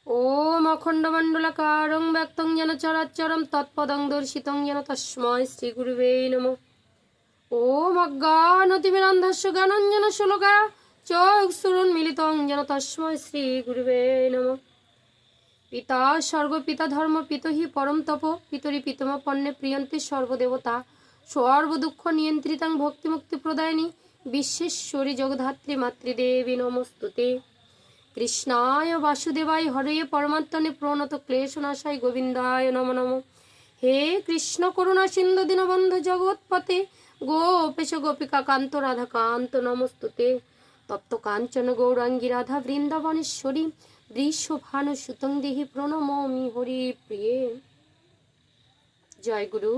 ওম অখণ্ডমণ্ডলাকারং ব্যক্তং যেন চরাচরম তৎপদং দর্শিতং যেন তস্মৈ শ্রী গুরুবে নমঃ। ওম অজ্ঞানতিমিরান্ধস্য জ্ঞানাঞ্জন শলাকা চক্ষুরুন্মীলিতং যেন তস্মৈ শ্রী গুরুবে নমঃ। পিতা স্বর্গ পিতা ধর্ম পিতহি পরম তপ পিতরি পিতম পণ্যে প্রিয়ন্তে সর্বদেবতা সর্বদুঃখ নিয়ন্ত্রিতাং ভক্তিমুক্তি প্রদায়িনী বিশ্বেশ্বরী জগদ্ধাত্রী মাতৃদেবী নমস্তুতে। কৃষ্ণায় বাসুদেবায় হরে পরমাত্মনে প্রণত ক্লেশনাশায় গোবিন্দায় নমো নমঃ। হে কৃষ্ণ করুণা সিন্ধু দীনবন্ধু জগৎপতে গোপেশ গোপিকা কান্ত রাধা কান্ত নমস্তুতে। তপ্ত কাঞ্চন গৌরাঙ্গী রাধা বৃন্দাবনেশ্বরী বৃষভানু সুতং দেহি প্রণমমি হরি প্রিয়ে। জয় গুরু।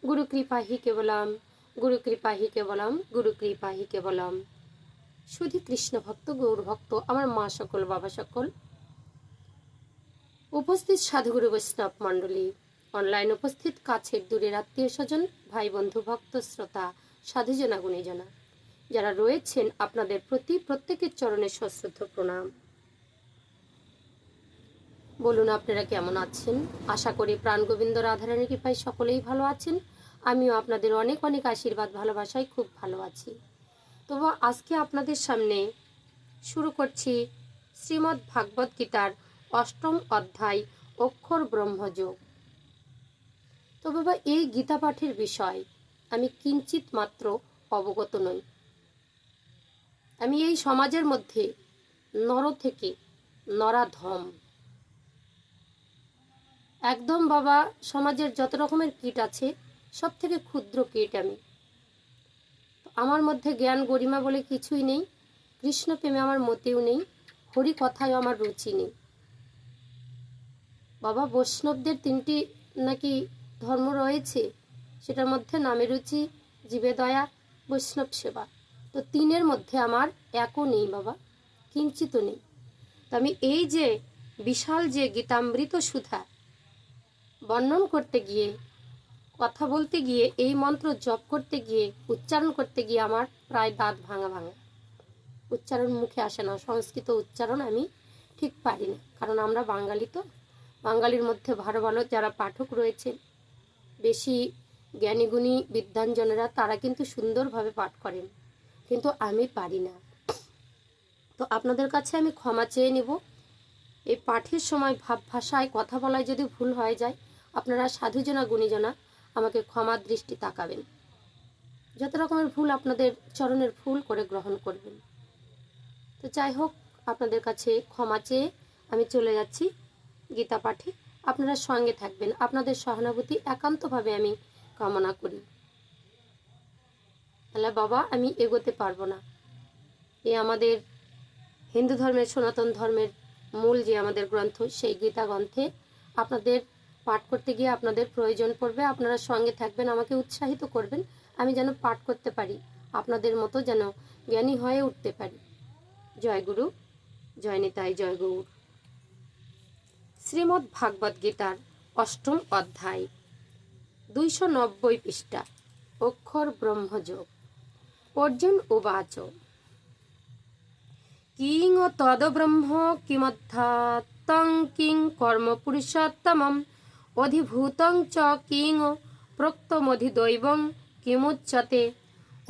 গুরু কৃপা হি কেবলম, গুরু কৃপা হি কেবলম, গুরু কৃপা হি কেবলম। শুধু কৃষ্ণ ভক্ত গৌর ভক্ত আমার মা সকল বাবা সকল উপস্থিত সাধুগুরু বৈষ্ণব মণ্ডলী, অনলাইন উপস্থিত কাছের দূরের আত্মীয় স্বজন ভাই বন্ধু ভক্ত শ্রোতা সাধুজনা গুণীজনা যারা রয়েছেন আপনাদের প্রতি প্রত্যেকের চরণে সশ্রদ্ধ প্রণাম। বলুন আপনারা কেমন আছেন? আশা করি প্রাণ গোবিন্দ রাধারানীর কৃপায় সকলেই ভালো আছেন। আমিও আপনাদের অনেক অনেক আশীর্বাদ ভালোবাসায় খুব ভালো আছি। তবু আজকে আপনাদের সামনে শুরু করছি শ্রীমদ্ ভাগবত গীতার ৮ম অধ্যায় অক্ষর ব্রহ্মযোগ। তো বাবা, এই গীতা পাঠের বিষয় আমি কিঞ্চিত মাত্র অবগত নই। আমি এই সমাজের মধ্যে নর থেকে নরাধম, একদম বাবা সমাজের যত রকমের কীট আছে সব থেকে ক্ষুদ্র কীট আমি। আমার মধ্যে জ্ঞান গরিমা বলে কিছুই নেই, কৃষ্ণ প্রেমে আমার মতেও নেই, হরি কথায় আমার রুচি নেই। বাবা বৈষ্ণবদের 3টি নাকি ধর্ম রয়েছে, সেটার মধ্যে নামে রুচি, জীবে দয়া, বৈষ্ণব সেবা। তো 3-এর মধ্যে আমার একও নেই বাবা, কিঞ্চিত নেই। তো আমি এই যে বিশাল যে গীতামৃত সুধা বর্ণন করতে গিয়ে, কথা বলতে গিয়ে, এই মন্ত্র জপ করতে গিয়ে, উচ্চারণ করতে গিয়ে আমার প্রায় দাঁত ভাঙা ভাঙা, উচ্চারণ মুখে আসে না। সংস্কৃত উচ্চারণ আমি ঠিক পারি না, কারণ আমরা বাঙালি। তো বাঙালির মধ্যে ভালো ভালো যারা পাঠক রয়েছে, বেশি জ্ঞানীগুণী বিদ্বানজনেরা, তারা কিন্তু সুন্দরভাবে পাঠ করেন, কিন্তু আমি পারি না। তো আপনাদের কাছে আমি ক্ষমা চেয়ে নেব। এই পাঠের সময় ভাব ভাষায় কথা বলায় যদি ভুল হয়ে যায়, আপনারা সাধুজনা গুণীজনা আমাকে ক্ষমার দৃষ্টি তাকাবেন। যত রকমের ভুল আপনাদের চরণের ফুল করে গ্রহণ করবেন। তো যাই হোক, আপনাদের কাছে ক্ষমা চেয়ে আমি চলে যাচ্ছি গীতা পাঠে। আপনারা সঙ্গে থাকবেন, আপনাদের সহানুভূতি একান্তভাবে আমি কামনা করি। তাহলে বাবা আমি এগোতে পারবো না। এই আমাদের হিন্দু ধর্মের, সনাতন ধর্মের মূল যে আমাদের গ্রন্থ, সেই গীতা গ্রন্থে আপনাদের পাঠ করতে গিয়ে আপনাদের প্রয়োজন পড়বে। আপনারা সঙ্গে থাকবেন, আমাকে উৎসাহিত করবেন, আমি যেন পাঠ করতে পারি, আপনাদের মতো যেন জ্ঞানী হয়ে উঠতে পারি। জয় গুরু, জয় নিতাই, জয় গৌর। শ্রীমদ্ ভাগবত গীতার ৮ম অধ্যায় ২৯০ পৃষ্ঠা অক্ষর ব্রহ্মযোগ। অর্জুন উবাচ কিং তদ ব্রহ্ম কিমধ্যাত্মং কিং কর্ম পুরুষোত্তমম অধিভূতং চ কিং প্রক্তমধিদৈবং কিমুচ্যতে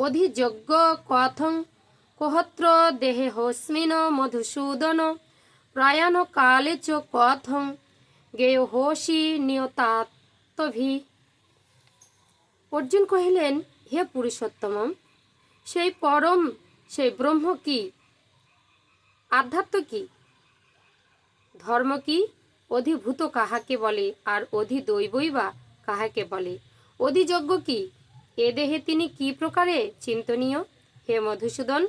অধিযজ্ঞ কথং কোহত্র দেহে হস্মিন মধুসূদন প্রয়াণ কালে চ কথং গেয় হোসি নিয়তাত্মভি। অর্জুন কহিলেন, হে পুরুষোত্তমম, সেই পরম, সেই ব্রহ্ম কি? আধ্যাত্ম কি? ধর্ম কি? অধিভূত কাহাকে বলে, আর অধিদৈবই বা কাহাকে বলে? অধিযজ্ঞ কি? এ দেহে তিনি কি প্রকারে চিন্তনীয়? হে মধুসূদন,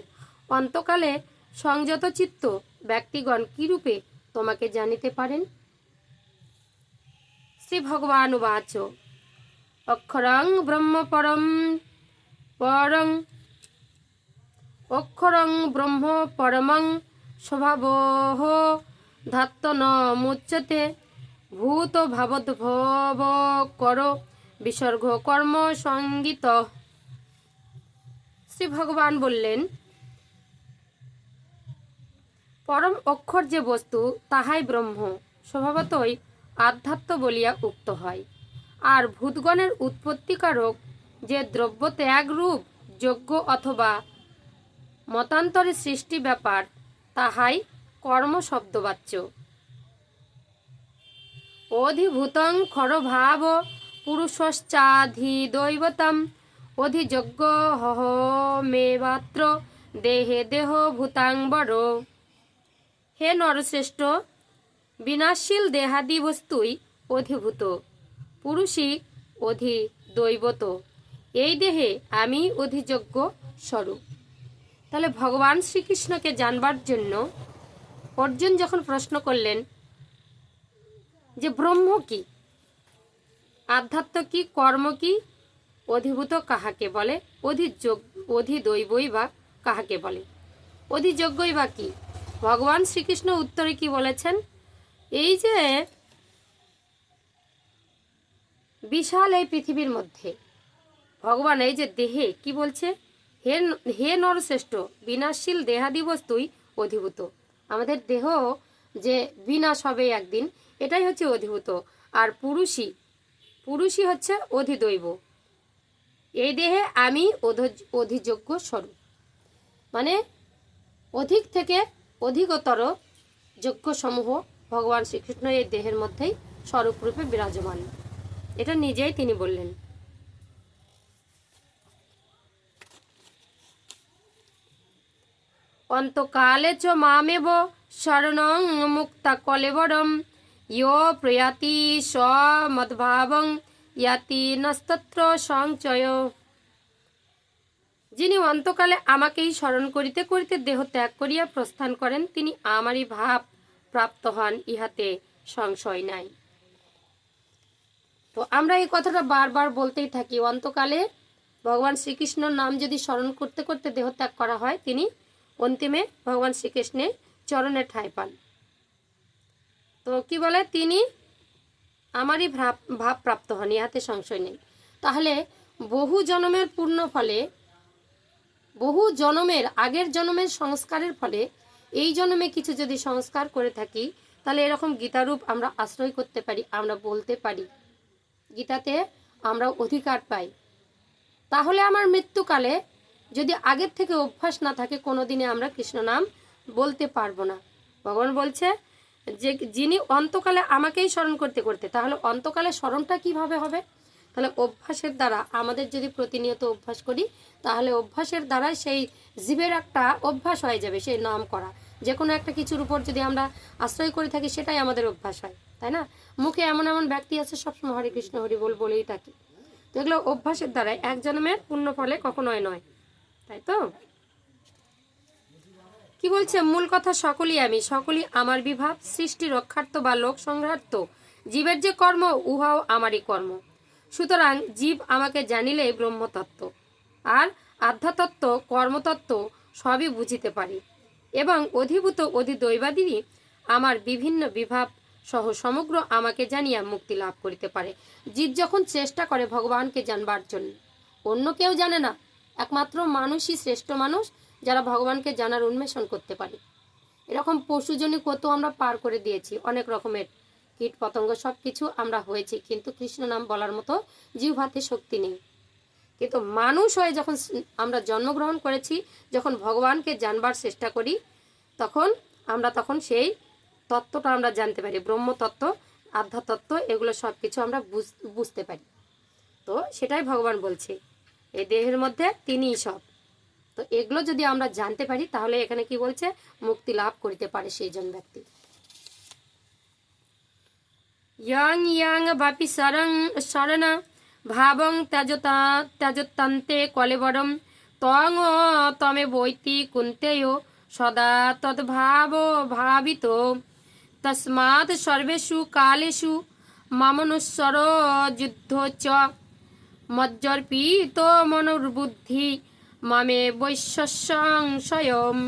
অন্তকালে সংযত চিত্ত ব্যক্তিগণ কি রূপে তোমাকে জানিতে পারেন? শ্রী ভগবান উবাচ অক্ষরং ব্রহ্ম পরম পরং অক্ষরং ব্রহ্ম পরমং স্বভাবঃ ধাত্ত ন মুচ্যতে ভূত ভাবদ্ভব কর বিসর্গ কর্ম সঙ্গীত। শ্রী ভগবান বললেন, পরম অক্ষর যে বস্তু তাহাই ব্রহ্ম স্বভাবতই আধ্যাত্ম বলিয়া উক্ত হয়। আর ভূতগণের উৎপত্তিকারক যে দ্রব্য ত্যাগ রূপ যজ্ঞ অথবা মতান্তরে সৃষ্টি ব্যাপার তাহাই কর্ম শব্দবাচ্য। অধিভূতং খরভাব পুরুষশ্চাধিদৈবতম অধিযজ্ঞ হহমেবাত্র দেহে দেহ ভূতাংবর। হে নরশ্রেষ্ঠ, বিনাশশীল দেহাদি বস্তুই অধিভূত, পুরুষই অধিদৈবত, এই দেহে আমি অধিযজ্ঞ স্বরূপ। তাহলে ভগবান শ্রীকৃষ্ণকে জানবার জন্য অর্জুন যখন প্রশ্ন করলেন যে ব্রহ্ম কি, আধ্যাত্ম কি, কর্ম কি, অধিভূত কাহাকে বলে, অধিদৈবই বা কাহাকে বলে, অধিযজ্ঞই বা কি, ভগবান শ্রীকৃষ্ণ উত্তরে কি বলেছেন, এই যে বিশাল এই পৃথিবীর মধ্যে ভগবান এই যে দেহে কি বলছে, হে নরশ্রেষ্ঠ, বিনাশশীল দেহাদি বস্তুই অধিভূত। আমাদের দেহ যে বিনাশ হবে একদিন, এটাই হচ্ছে অধিভূত। আর পুরুষই হচ্ছে অধিদৈব, এই দেহে আমি অধিযোগ্য স্বরূপ। মানে অধিক থেকে অধিকতর যজ্ঞসমূহ ভগবান শ্রীকৃষ্ণ এই দেহের মধ্যেই স্বরূপরূপে বিরাজমান, এটা নিজেই তিনি বললেন। অন্তকালে চ মামেব শরণং মুক্তা কলেবরম ইয়ো প্রয়াতি স মদ্ভাবং ইয়াতি নস্তত্র সংচয়। যিনি অন্তকালে আমাকেই স্মরণ করিতে করিতে দেহ ত্যাগ করিয়া প্রস্থান করেন, তিনি আমারই ভাব প্রাপ্ত হন, ইহাতে সংশয় নাই। তো আমরা এই কথাটা বারবার বলতেই থাকি, অন্তকালে ভগবান শ্রীকৃষ্ণর নাম যদি স্মরণ করতে করতে দেহ ত্যাগ করা হয়, তিনি অন্তিমে ভগবান শ্রীকৃষ্ণের চরণে ঠাঁই পান। তো কি বলে, তিনি আমারই ভাব প্রাপ্ত হন, ইহাতে সংশয় নেই। তাহলে বহু জন্মের পূর্ণ ফলে, বহু জন্মের আগের জন্মের সংস্কারের ফলে এই জন্মে কিছু যদি সংস্কার করে থাকি, তাহলে এরকম গীতারূপ আমরা আশ্রয় করতে পারি, আমরা বলতে পারি, গীতাতে আমরা অধিকার পাই। তাহলে আমার মৃত্যুকালে যদি আগের থেকে অভ্যাস না থাকে, কোনোদিনে আমরা কৃষ্ণ নাম বলতে পারবো না। ভগবান বলছে যে যিনি অন্তকালে আমাকেই স্মরণ করতে করতে, তাহলে অন্তকালে স্মরণটা কিভাবে হবে, তাহলে অভ্যাসের দ্বারা, আমাদের যদি প্রতিনিয়ত অভ্যাস করি, তাহলে অভ্যাসের দ্বারা সেই জীবের একটা অভ্যাস হয়ে যাবে, সেই নাম করা। যে কোনো একটা কিছুর উপর যদি আমরা আশ্রয় করে থাকি, সেটাই আমাদের অভ্যাস হয়, তাই না? মুখে এমন এমন ব্যক্তি আছে সবসময় হরে কৃষ্ণ হরি বল বলেই থাকি। তো এগুলো অভ্যাসের দ্বারাই, এক জন্মের পূর্ণ ফলে কখনোই নয়, তাই তো? কি বলছে, মূল কথা সকলই আমি, সকলই আমার বিভাব, সৃষ্টি রক্ষার্থ বা লোক সংগ্রহার্থ জীবের যে কর্ম, উহাও আমারই কর্ম। সুতরাং জীব আমাকে জানিলেই ব্রহ্মতত্ত্ব আর আধ্যাত্ম কর্মতত্ত্ব সবই বুঝিতে পারি, এবং অধিভূত অধিদৈবাদিনী আমার বিভিন্ন বিভাব সহ সমগ্র আমাকে জানিয়া মুক্তি লাভ করিতে পারে। জীব যখন চেষ্টা করে ভগবানকে জানবার জন্য, অন্য কেউ জানে না, একমাত্র মানুষই শ্রেষ্ঠ মানুষ যারা ভগবানকে জানার উন্মেষণ করতে পারে। এরকম পশুজনী কত আমরা পার করে দিয়েছি, অনেক রকমের কীট পতঙ্গ সব কিছু আমরা হয়েছি, কিন্তু কৃষ্ণ নাম বলার মতো জিহ্বাতে শক্তি নেই। কিন্তু মানুষ হয়ে যখন আমরা জন্মগ্রহণ করেছি, যখন ভগবানকে জানবার চেষ্টা করি, তখন সেই তত্ত্বটা আমরা জানতে পারি, ব্রহ্মতত্ত্ব, আধ্যাত্ম, এগুলো সব কিছু আমরা বুঝতে পারি। তো সেটাই ভগবান বলছে, এই দেহের মধ্যে তিনিই সব। তো এগুলো যদি আমরা জানতে পারি, তাহলে এখানে কি বলছে, মুক্তি লাভ করিতে পারে সেই জন ব্যক্তি। ইয়াং ইয়াং বাপি শরণ ভাবং ত্যাজতান্তে কলেবরম তং তমে বৈতি কুন্তেয় সদা তদ্ভাব ভাবিত তস্মাৎ সর্বেষু কালেষু মামনুস্বর যুদ্ধ চ মজ্জর্পিত মনোর্বুদ্ধি মামে বৈশ্বসংশয়ম।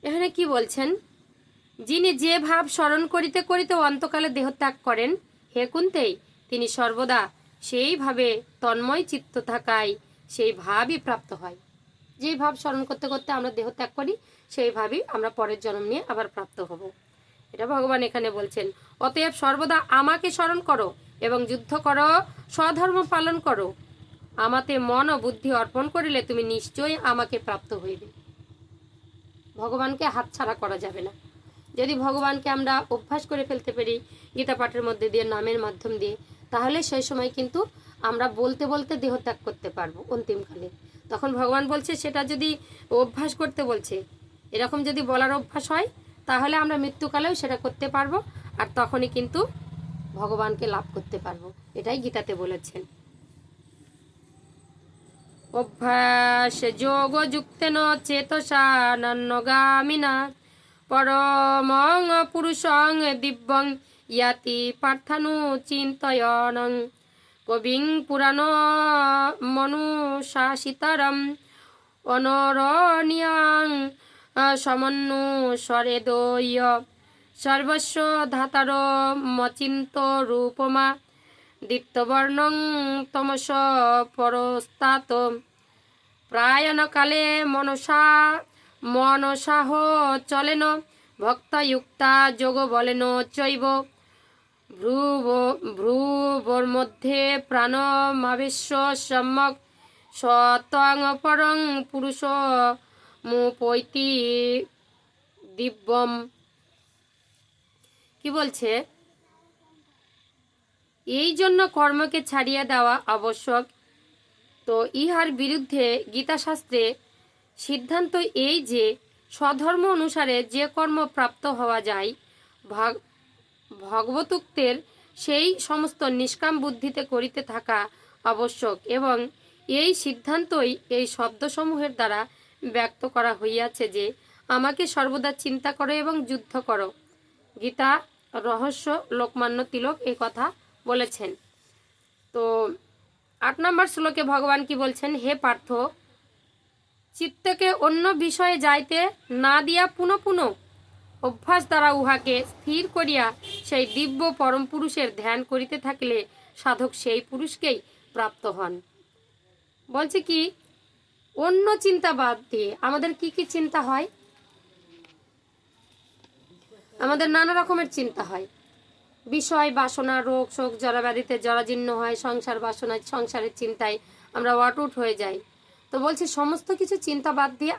এখানে কি বলছেন, যিনি যে ভাব স্মরণ করিতে করিতে অন্তকালে দেহত্যাগ করেন, হে কুন্তেই, তিনি সর্বদা সেইভাবে তন্ময় চিত্ত থাকায় সেই ভাবই প্রাপ্ত হয়। যেই ভাব স্মরণ করতে করতে আমরা দেহ ত্যাগ করি, সেইভাবেই আমরা পরের জন্ম নিয়ে আবার প্রাপ্ত হব। এটা ভগবান এখানে বলছেন। অতএব সর্বদা আমাকে স্মরণ করো এবং যুদ্ধ করো, স্বধর্ম পালন করো। আমাতে মন ও বুদ্ধি অর্পণ করিলে তুমি নিশ্চয়ই আমাকে প্রাপ্ত হইবে। ভগবানকে হাতছাড়া করা যাবে না। যদি ভগবানকে আমরা অভ্যাস করে ফেলতে পারি গীতা পাঠের মধ্যে দিয়ে, নামের মাধ্যম দিয়ে, তাহলে সেই সময় কিন্তু আমরা বলতে বলতে দেহ ত্যাগ করতে পারবো অন্তিমকালে। তখন ভগবান বলছে সেটা যদি অভ্যাস করতে বলছে, এরকম যদি বলার অভ্যাস হয়, তাহলে আমরা মৃত্যুকালেও সেটা করতে পারবো, আর তখনই কিন্তু ভগবানকে লাভ করতে পারবো। এটাই গীতাতে বলেছেন। অভ্যাস যোগ যুক্তেন চেতসা নান্যগামিনা পরমং পুরুষং দিব্যং ইয়াতি পার্থানু চিন্তয়নং কবিং পুরাণ মনুশাসিতরম অনরণীয়াং সমন্বসরেদয় সর্বস্ব ধাতার মচিন্ত রূপমা দীপ্তবর্ণং তমস পরস্তাত প্রায়ণকালে মনসাহ চলেন ভক্তযুক্তা যোগ বলেন চৈব ভ্রুবর মধ্যে প্রাণমাবেশ্য সম্যক সত্বং পরং পুরুষ মুপৈতি দিব্যম। কি বলছে? এই জন্য কর্মকে ছাড়িয়ে দেওয়া আবশ্যক। তো ইহার বিরুদ্ধে গীতাশাস্ত্রে সিদ্ধান্ত এই যে স্বধর্ম অনুসারে যে কর্ম প্রাপ্ত হওয়া যায়, ভগবতুক্তের সেই সমস্ত নিষ্কাম বুদ্ধিতে করিতে থাকা আবশ্যক, এবং এই সিদ্ধান্তই এই শব্দসমূহের দ্বারা ব্যক্ত করা হইয়াছে যে আমাকে সর্বদা চিন্তা করো এবং যুদ্ধ করো। গীতা রহস্য লোকমান্য তিলক এই কথা বলেছেন। তো 8 নম্বর শ্লোকে ভগবান কি বলছেন? হে পার্থ, চিত্তকে অন্য বিষয়ে যাইতে না দিয়া পুনঃ পুনঃ অভ্যাস দ্বারা উহাকে স্থির করিয়া সেই দিব্য পরম পুরুষের ধ্যান করিতে থাকিলে সাধক সেই পুরুষকেই প্রাপ্ত হন। বলছে কি, অন্য চিন্তা বাদ দিয়ে আমাদের কি কি চিন্তা হয়? আমাদের নানা রকমের চিন্তা হয়। বিষয় বাসনা, রোগ শোক জরাব্যাধিতে জরাজীর্ণ হয়, সংসার বাসনায়, সংসারের চিন্তায় আমরা অটুট হয়ে যাই। তো বলছি সমস্ত কিছু চিন্তা বাদ দিয়ে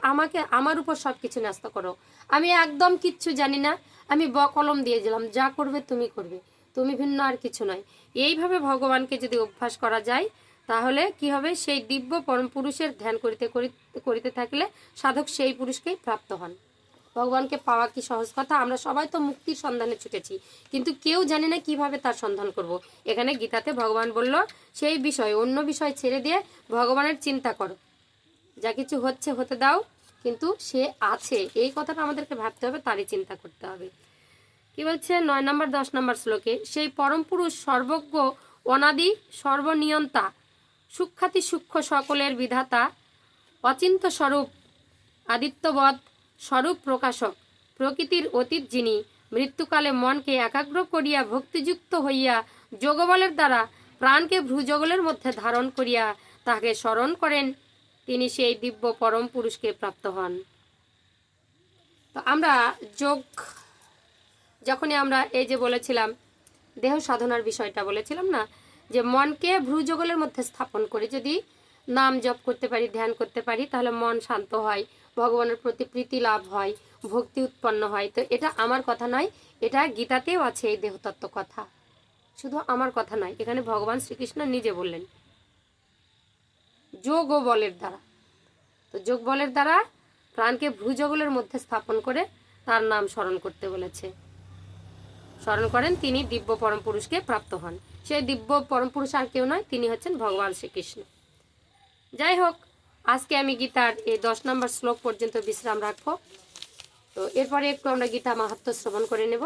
আমার উপর সব কিছু ন্যস্ত করো। আমি একদম কিচ্ছু জানি না, আমি কলম দিয়ে দিলাম, যা করবে তুমি করবে, তুমি ভিন্ন আর কিছু নয়। এইভাবে ভগবানকে যদি অভ্যাস করা যায়, তাহলে কি হবে? সেই দিব্য পরম পুরুষের ধ্যান করিতে করিতে থাকলে সাধক সেই পুরুষকেই প্রাপ্ত হন। ভগবানকে পাওয়া কি সহজ কথা? আমরা সবাই তো মুক্তির সন্ধানে ছুটেছি, কিন্তু কেউ জানি না কিভাবে তার সন্ধান করব। এখানে গীতাতে ভগবান বলল, সেই বিষয় অন্য বিষয় ছেড়ে দিয়ে ভগবানের চিন্তা করো, যা কিছু হচ্ছে হতে দাও, কিন্তু সে আছে এই কথাটা আমাদেরকে ভাবতে হবে, তারই চিন্তা করতে হবে। কি বলছে 9 নম্বর 10 নম্বর শ্লোকে? সেই পরম পুরুষ সর্বজ্ঞ অনাদি সর্বনিয়ন্তা সূক্ষাতি সূক্ষ্ম সকলের বিধাতা অচিন্ত স্বরূপ আদিত্যবৎ স্বরূপ প্রকাশক প্রকৃতির অতীত, যিনি মৃত্যুকালে মনকে একাগ্র করিয়া ভক্তিযুক্ত হইয়া যোগবলের দ্বারা প্রাণকে ভ্রুযুগলের মধ্যে ধারণ করিয়া তাহাকে স্মরণ করেন, তিনি সেই দিব্য পরম পুরুষকে প্রাপ্ত হন। তো আমরা যোগ, যখনই আমরা এই যে বলেছিলাম দেহ সাধনার বিষয়টা বলেছিলাম না, যে মনকে ভ্রুযুগলের মধ্যে স্থাপন করে যদি নাম জপ করতে পারি, ধ্যান করতে পারি, তাহলে মন শান্ত হয়, ভগবানের প্রতি প্রীতি লাভ হয়, ভক্তি উৎপন্ন হয়। তো এটা আমার কথা নয়, এটা গীতাতেও আছে এই দেহতত্ত্ব কথা, শুধু আমার কথা নয়, এখানে ভগবান শ্রীকৃষ্ণ নিজে বললেন যোগ ও বলের দ্বারা। তো যোগ বলের দ্বারা প্রাণকে ভ্রুযুগলের মধ্যে স্থাপন করে তার নাম স্মরণ করতে বলেছে। স্মরণ করেন, তিনি দিব্য পরম পুরুষকে প্রাপ্ত হন। সেই দিব্য পরম পুরুষ আর কেউ নয়, তিনি হচ্ছেন ভগবান শ্রীকৃষ্ণ। যাই হোক, আজকে আমি গীতার এই 10 নম্বর শ্লোক পর্যন্ত বিশ্রাম রাখবো। তো এরপরে একটু আমরা গীতা মাহাত্ম্য শ্রবণ করে নেব।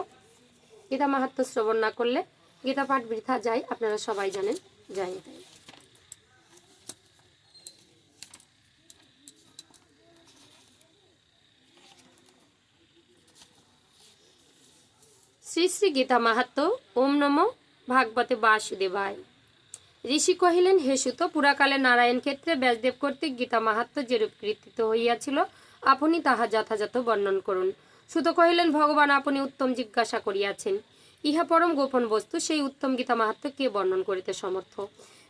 গীতা মাহাত্ম্য শ্রবণ না করলে গীতা পাঠ বৃথা যায়, আপনারা সবাই জানেন। যাই তাই শ্রী শ্রী গীতা মাহাত্ম্য। ওম নমো ভাগবতে বাসুদেবায়। ঋষি কহিলেন, হে সুত, পুরাকালে নারায়ণ ক্ষেত্রে ব্যাসদেব কর্তৃক গীতা মাহাত্ম্য যেরূপ কীর্তিত হইয়াছিল, আপনি তাহা যথাযথ বর্ণন করুন। সুত কহিলেন, ভগবান আপনি উত্তম জিজ্ঞাসা করিয়াছেন। ইহা পরম গোপন বস্তু, সেই উত্তম গীতা মাহাত্ম্য কে বর্ণন করিতে সমর্থ?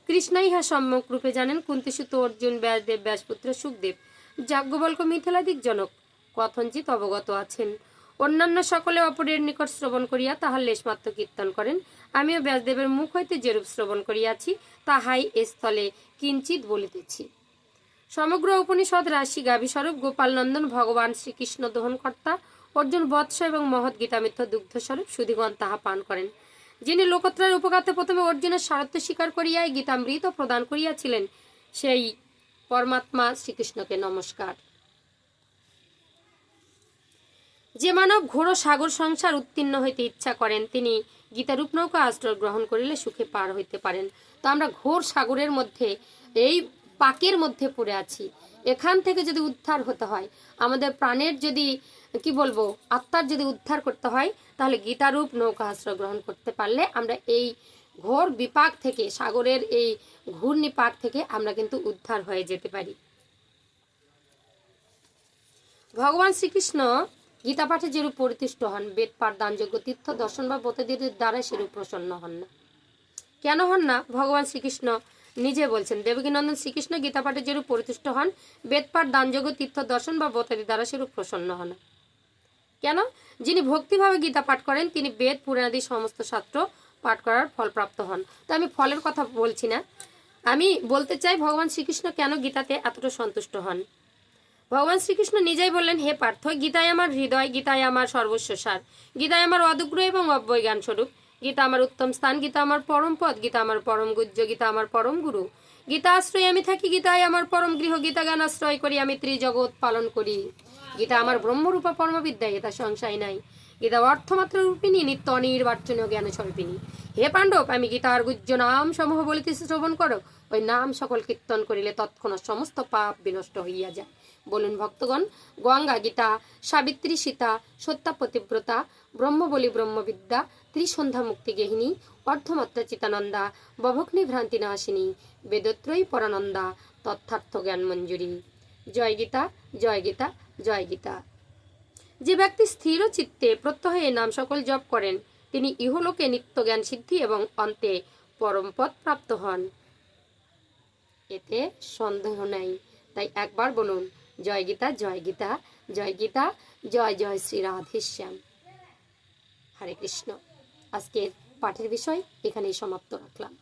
কৃষ্ণ ইহা সম্যক রূপে জানেন। কুন্তিসুত, অর্জুন, ব্যাসদেব, ব্যাসপুত্র সুখদেব, যাজ্ঞবল্ক্য, মিথিলাদিক জনক কথঞ্চিত অবগত আছেন। অন্যান্য সকলে অপরের নিকট শ্রবণ করিয়া তাহার লেশমাত্র কীর্তন করেন। আমিও ব্যাসদেবের মুখ হইতে যেরূপ শ্রবণ করিয়াছি, তাহাই এ স্থলে কিঞ্চিত বলিতেছি। সমগ্র উপনিষদ রাশি গাভীস্বরূপ গোপালনন্দন ভগবান শ্রীকৃষ্ণ দহনকর্তা, অর্জুন বৎস এবং মহৎ গীতামিত্র দুগ্ধস্বরূপ সুধীগণ তাহা পান করেন। যিনি লোকত্রয়ের উপকারে প্রথমে অর্জুনের সারথ্য স্বীকার করিয়াই গীতামৃত প্রদান করিয়াছিলেন, সেই পরমাত্মা শ্রীকৃষ্ণকে নমস্কার। যে মানব ঘোর সাগর সংসার উত্তীর্ণ হইতে ইচ্ছা করেন, তিনি গীতারূপ নৌকা আশ্রয় গ্রহণ করিলে সুখে পার হইতে পারেন। তো আমরা ঘোর সাগরের মধ্যে, এই পাকের মধ্যে পড়ে আছি। এখান থেকে যদি উদ্ধার হতে হয়, আমাদের প্রাণের যদি কি বলবো, আত্মার যদি উদ্ধার করতে হয়, তাহলে গীতারূপ নৌকা আশ্রয় গ্রহণ করতে পারলে আমরা এই ঘোর বিপাক থেকে, সাগরের এই ঘূর্ণিপাক থেকে আমরা কিন্তু উদ্ধার হয়ে যেতে পারি। ভগবান শ্রীকৃষ্ণ গীতা পাঠে যেরূপ পরিতুষ্ট হন, বেদ পাঠ, দানযোগ্য, তীর্থ দর্শন বা ব্রতদের দ্বারা সেরূপ প্রসন্ন হন না। কেন হন না? ভগবান শ্রীকৃষ্ণ নিজে বলছেন। দেবকীনন্দন শ্রীকৃষ্ণ গীতা পাঠে যেরূপ পরিতুষ্ট হন, বেদ পাঠ, দানযোগ্য, তীর্থ দর্শন বা ব্রতাদির দ্বারা সেরূপ প্রসন্ন হন না। কেন? যিনি ভক্তিভাবে গীতা পাঠ করেন, তিনি বেদ, পুরাণাদি সমস্ত শাস্ত্র পাঠ করার ফল প্রাপ্ত হন। তো আমি ফলের কথা বলছি না, আমি বলতে চাই ভগবান শ্রীকৃষ্ণ কেন গীতাতে এতটা সন্তুষ্ট হন। ভগবান শ্রীকৃষ্ণ নিজেই বললেন, হে পার্থ, গীতায় আমার হৃদয়, গীতায় আমার সর্বস্ব সার, গীতায় আমার অদুগ্র এবং অব্যয় জ্ঞান স্বরূপ, গীতা আমার উত্তম স্থান, গীতা আমার পরম পদ, গীতা আমার পরম গুজ্জ, গীতা আমার পরম গুরু, গীতা আশ্রয়ে আমি থাকি, গীতায় আমার পরম গৃহ, গীতা জ্ঞান আশ্রয় করি আমি ত্রিজগৎ পালন করি, গীতা আমার ব্রহ্মরূপা পরমবিদ্যা, গীতা সংশয় নাই, গীতা অর্থমাত্র রূপিণী, নিত্য অনির্বাচনীয় জ্ঞান স্বরূপিণী। হে পাণ্ডব, আমি গীতার গুজ্জ নাম সমূহ বলিতেছি, শ্রবণ করো। ওই নাম সকল কীর্তন করিলে তৎক্ষণাৎ সমস্ত পাপ বিনষ্ট হইয়া যায়। বলুন ভক্তগণ, গঙ্গা, গীতা, সাবিত্রী, সীতা, সত্যা, পতিব্রতা, ব্রহ্মবলী, ব্রহ্মবিদ্যা, ত্রিসন্ধ্যা, মুক্তিগেহিনী, অর্ধমাত্রা, চিতানন্দা, বভগ্নি ভ্রান্তি নাশিনী, বেদত্রয়ী পরানন্দা, তথার্থ জ্ঞান মঞ্জুরি। জয় গীতা, জয় গীতা, জয় গীতা। যে ব্যক্তি স্থির চিত্তে প্রত্যহে এই নাম সকল জপ করেন, তিনি ইহলোকে নিত্য জ্ঞান সিদ্ধি এবং অন্তে পরমপদ প্রাপ্ত হন, এতে সন্দেহ নাই। তাই একবার বলুন, জয় গীতা, জয় গীতা, জয় গীতা, জয় জয় শ্রী রাধেশ্যাম। হরে কৃষ্ণ। আজকের পাঠের বিষয় এখানেই সমাপ্ত রাখলাম।